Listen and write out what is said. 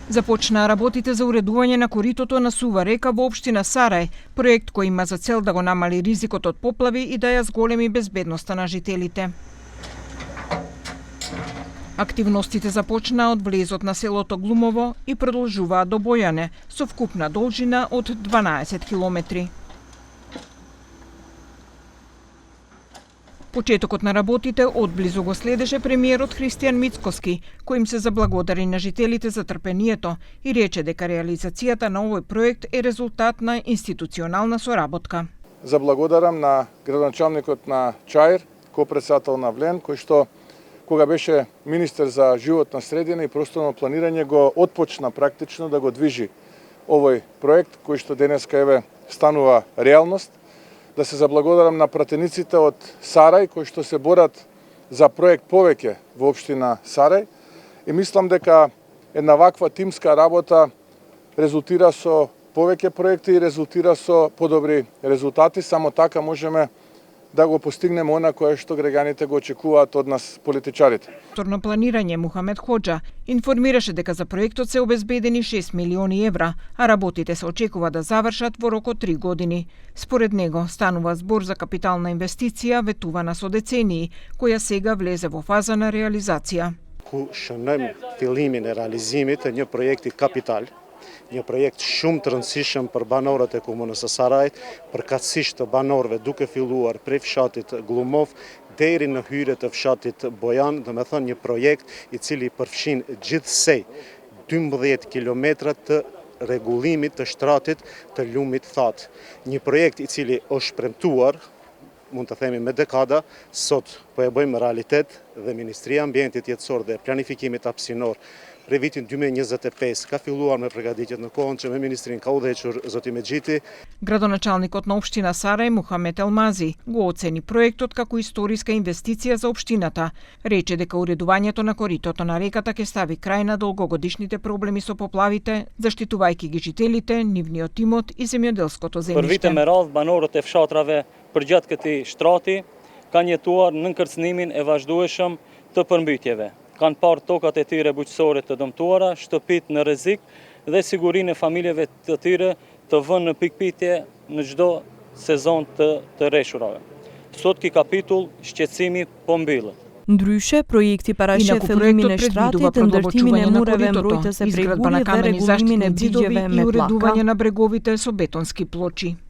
Започнаа работите за уредување на коритото на Сува река во општина Сарај, проект кој има за цел да го намали ризикот од поплави и да ја зголеми безбедноста на жителите. Активностите започнаа од влезот на селото Глумово и продолжуваат до Бојане, со вкупна должина од 12 километри. Почетокот на работите одблизу го следеше премиерот Христијан Мицкоски, кој им се заблагодари на жителите за трпението и рече дека реализацијата на овој проект е резултат на институционална соработка. Заблагодарам на градоначалникот на Чаир, ко-председател на Влен, кој што кога беше министер за животна средина и просторно планирање го отпочна практично да го движи овој проект кој што денеска еве станува реалност. Да се заблагодарам на пратениците од Сарај кои што се борат за проект повеќе во општина Сарај и мислам дека една ваква тимска работа резултира со повеќе проекти и резултира со подобри резултати. Само така можеме да го постигнеме она кое што граѓаните го очекуваат од нас политичарите. Просторно планирање Мухамед Хоџа информираше дека за проектот се обезбедени 6 милиони евра, а работите се очекува да завршат во рок од 3 години. Според него станува збор за капитална инвестиција ветувана со децении, која сега влезе во фаза на реализација. Ku shënojmë fillimin e realizimit të një projekti kapital, një projekt shumë të rëndësishëm për banorët e komunës së Sarajit, përkatësisht të banorëve duke filluar prej fshatit Glumov deri në hyrje të fshatit Bojan, do të thënë një projekt i cili përfshin gjithsej 12 kilometra të rregullimit të shtratit të lumit That. Një projekt i cili është premtuar, mund të themi me dekada, sot po e bëjmë realitet dhe Ministria e Ambientit Jetësor dhe Planifikimit Hapësinor prej vitin 2025 ka filluar me përgatitjet në kohën që me ministrin ka udhëhequr zoti Mexhiti. Градоначалникот на општина Сарај Мухамед Елмази го оцени проектот како историска инвестиција за општината. Рече дека уредувањето на коритото на реката ќе стави крај на долгогодишните проблеми со поплавите, заштитувајќи ги жителите, нивниот имот и земјоделското земјиште. Për vite me radhë banorët e fshatrave përgjatë këtij shtrati kanë jetuar në kërcënimin e vazhdueshëm të përmbytjeve. Kanë parë tokat e tyre bujqësore të dëmtuara, shtëpitë në rrezik dhe sigurinë e familjeve të tyre të vënë në pikpyetje në çdo sezon të rreshurave. Sot ky kapitull shqetësimi po mbyllet. Ndryshe, projekti paraqet fillimin e shtratit, ndërtimin e mureve mbrojtëse prej ujit dhe rregullimin e bigjeve me pllaka. И уредување на бреговите со бетонски плочи.